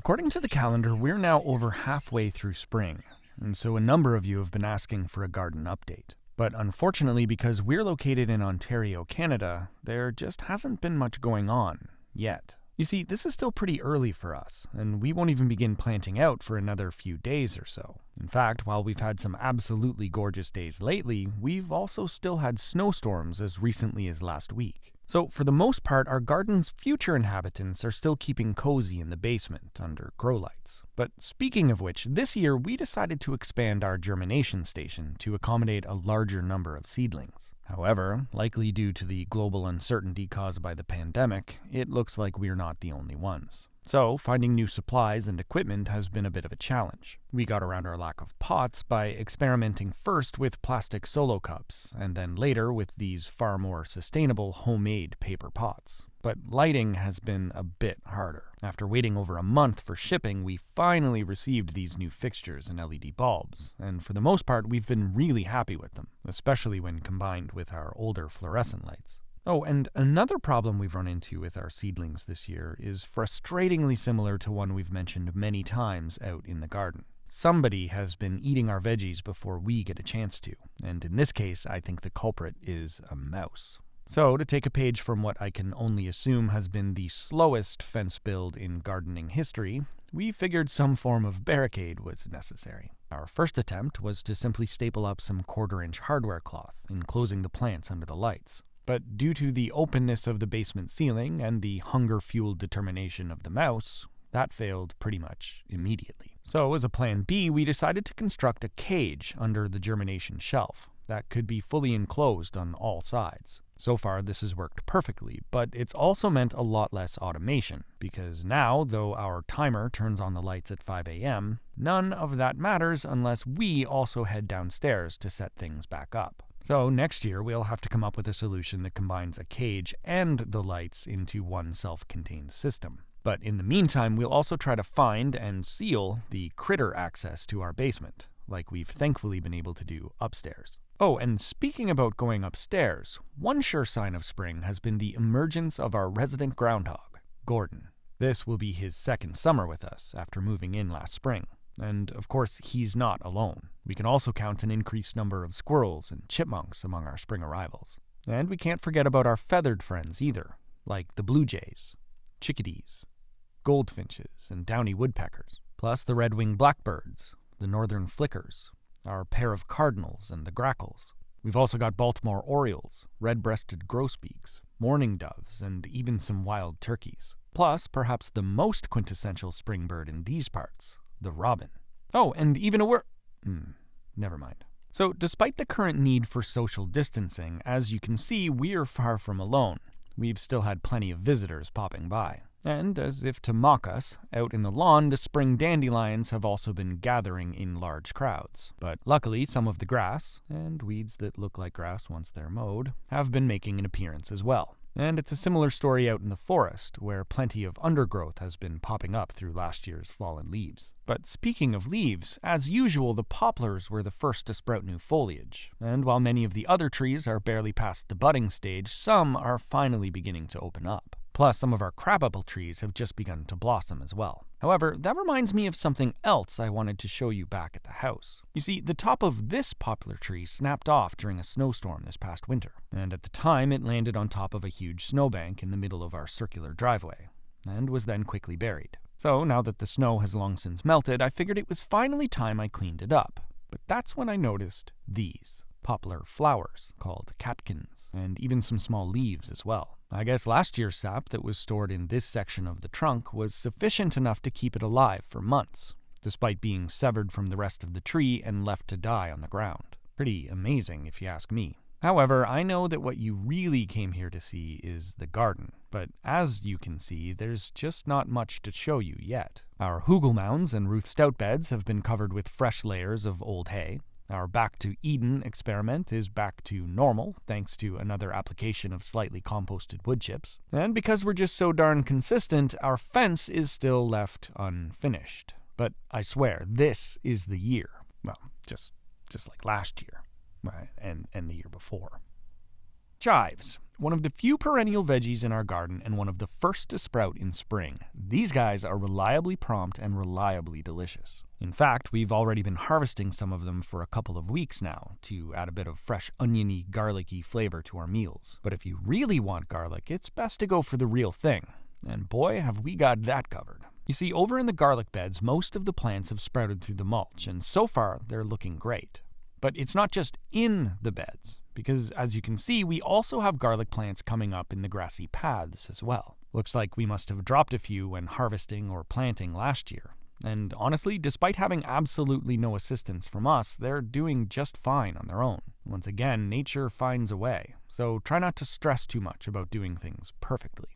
According to the calendar, we're now over halfway through spring, and so a number of you have been asking for a garden update. But unfortunately, because we're located in Ontario, Canada, there just hasn't been much going on yet. You see, this is still pretty early for us, and we won't even begin planting out for another few days or so. In fact, while we've had some absolutely gorgeous days lately, we've also still had snowstorms as recently as last week. So for the most part, our garden's future inhabitants are still keeping cozy in the basement under grow lights. But speaking of which, this year we decided to expand our germination station to accommodate a larger number of seedlings. However, likely due to the global uncertainty caused by the pandemic, it looks like we're not the only ones. So, finding new supplies and equipment has been a bit of a challenge. We got around our lack of pots by experimenting first with plastic solo cups, and then later with these far more sustainable homemade paper pots. But lighting has been a bit harder. After waiting over a month for shipping, we finally received these new fixtures and LED bulbs, and for the most part we've been really happy with them, especially when combined with our older fluorescent lights. Oh, and another problem we've run into with our seedlings this year is frustratingly similar to one we've mentioned many times out in the garden. Somebody has been eating our veggies before we get a chance to, and in this case, I think the culprit is a mouse. So, to take a page from what I can only assume has been the slowest fence build in gardening history, we figured some form of barricade was necessary. Our first attempt was to simply staple up some 1/4-inch hardware cloth, enclosing the plants under the lights. But due to the openness of the basement ceiling and the hunger-fueled determination of the mouse, that failed pretty much immediately. So as a plan B, we decided to construct a cage under the germination shelf that could be fully enclosed on all sides. So far, this has worked perfectly, but it's also meant a lot less automation, because now, though our timer turns on the lights at 5 a.m., none of that matters unless we also head downstairs to set things back up. So next year, we'll have to come up with a solution that combines a cage and the lights into one self-contained system. But in the meantime, we'll also try to find and seal the critter access to our basement, like we've thankfully been able to do upstairs. Oh, and speaking about going upstairs, one sure sign of spring has been the emergence of our resident groundhog, Gordon. This will be his second summer with us after moving in last spring. And, of course, he's not alone. We can also count an increased number of squirrels and chipmunks among our spring arrivals. And we can't forget about our feathered friends either, like the blue jays, chickadees, goldfinches, and downy woodpeckers, plus the red-winged blackbirds, the northern flickers, our pair of cardinals, and the grackles. We've also got Baltimore orioles, red-breasted grosbeaks, mourning doves, and even some wild turkeys. Plus, perhaps the most quintessential spring bird in these parts, the robin. Oh, and even a never mind. So, despite the current need for social distancing, as you can see, we're far from alone. We've still had plenty of visitors popping by. And, as if to mock us, out in the lawn, the spring dandelions have also been gathering in large crowds. But luckily, some of the grass, and weeds that look like grass once they're mowed, have been making an appearance as well. And it's a similar story out in the forest, where plenty of undergrowth has been popping up through last year's fallen leaves. But speaking of leaves, as usual, the poplars were the first to sprout new foliage. And while many of the other trees are barely past the budding stage, some are finally beginning to open up. Plus, some of our crabapple trees have just begun to blossom as well. However, that reminds me of something else I wanted to show you back at the house. You see, the top of this poplar tree snapped off during a snowstorm this past winter, and at the time it landed on top of a huge snowbank in the middle of our circular driveway, and was then quickly buried. So, now that the snow has long since melted, I figured it was finally time I cleaned it up. But that's when I noticed these poplar flowers, called catkins, and even some small leaves as well. I guess last year's sap that was stored in this section of the trunk was sufficient enough to keep it alive for months, despite being severed from the rest of the tree and left to die on the ground. Pretty amazing, if you ask me. However, I know that what you really came here to see is the garden, but as you can see, there's just not much to show you yet. Our hugel mounds and Ruth Stout beds have been covered with fresh layers of old hay. Our Back to Eden experiment is back to normal, thanks to another application of slightly composted wood chips. And because we're just so darn consistent, our fence is still left unfinished. But I swear, this is the year. Well, just like last year, and the year before. Chives. One of the few perennial veggies in our garden and one of the first to sprout in spring. These guys are reliably prompt and reliably delicious. In fact, we've already been harvesting some of them for a couple of weeks now to add a bit of fresh oniony, garlicky flavor to our meals. But if you really want garlic, it's best to go for the real thing. And boy, have we got that covered. You see, over in the garlic beds, most of the plants have sprouted through the mulch, and so far, they're looking great. But it's not just in the beds, because as you can see, we also have garlic plants coming up in the grassy paths as well. Looks like we must have dropped a few when harvesting or planting last year. And honestly, despite having absolutely no assistance from us, they're doing just fine on their own. Once again, nature finds a way, so try not to stress too much about doing things perfectly.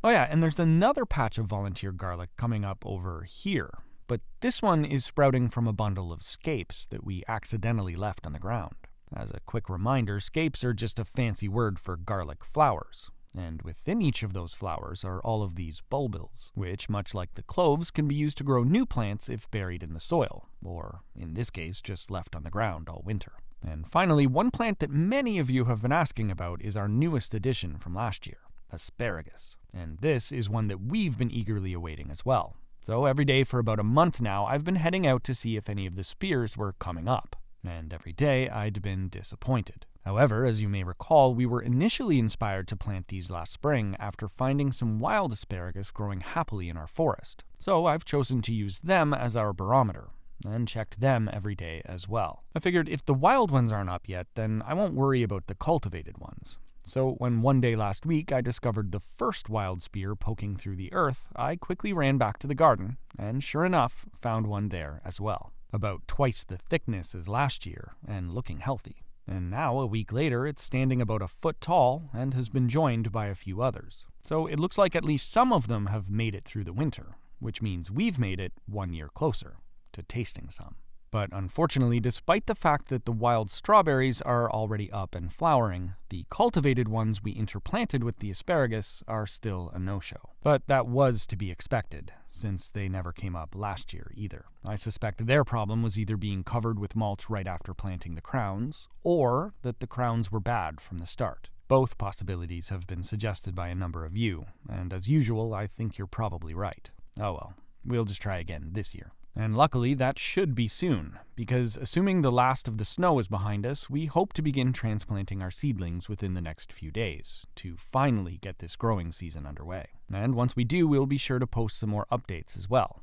Oh yeah, and there's another patch of volunteer garlic coming up over here, but this one is sprouting from a bundle of scapes that we accidentally left on the ground. As a quick reminder, scapes are just a fancy word for garlic flowers. And within each of those flowers are all of these bulbils, which, much like the cloves, can be used to grow new plants if buried in the soil, or, in this case, just left on the ground all winter. And finally, one plant that many of you have been asking about is our newest addition from last year, asparagus. And this is one that we've been eagerly awaiting as well. So every day for about a month now, I've been heading out to see if any of the spears were coming up. And every day I'd been disappointed. However, as you may recall, we were initially inspired to plant these last spring after finding some wild asparagus growing happily in our forest. So I've chosen to use them as our barometer, and checked them every day as well. I figured if the wild ones aren't up yet, then I won't worry about the cultivated ones. So when one day last week I discovered the first wild spear poking through the earth, I quickly ran back to the garden, and sure enough, found one there as well. About twice the thickness as last year, and looking healthy. And now, a week later, it's standing about a foot tall and has been joined by a few others. So it looks like at least some of them have made it through the winter, which means we've made it 1 year closer to tasting some. But unfortunately, despite the fact that the wild strawberries are already up and flowering, the cultivated ones we interplanted with the asparagus are still a no-show. But that was to be expected, since they never came up last year either. I suspect their problem was either being covered with mulch right after planting the crowns, or that the crowns were bad from the start. Both possibilities have been suggested by a number of you, and as usual, I think you're probably right. Oh well, we'll just try again this year. And luckily, that should be soon, because assuming the last of the snow is behind us, we hope to begin transplanting our seedlings within the next few days, to finally get this growing season underway. And once we do, we'll be sure to post some more updates as well.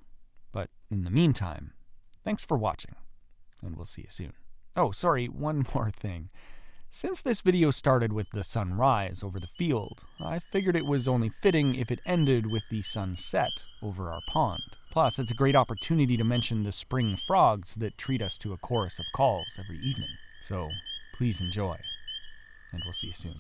But in the meantime, thanks for watching, and we'll see you soon. Oh, sorry, one more thing. Since this video started with the sunrise over the field, I figured it was only fitting if it ended with the sunset over our pond. Plus, it's a great opportunity to mention the spring frogs that treat us to a chorus of calls every evening. So, please enjoy, and we'll see you soon.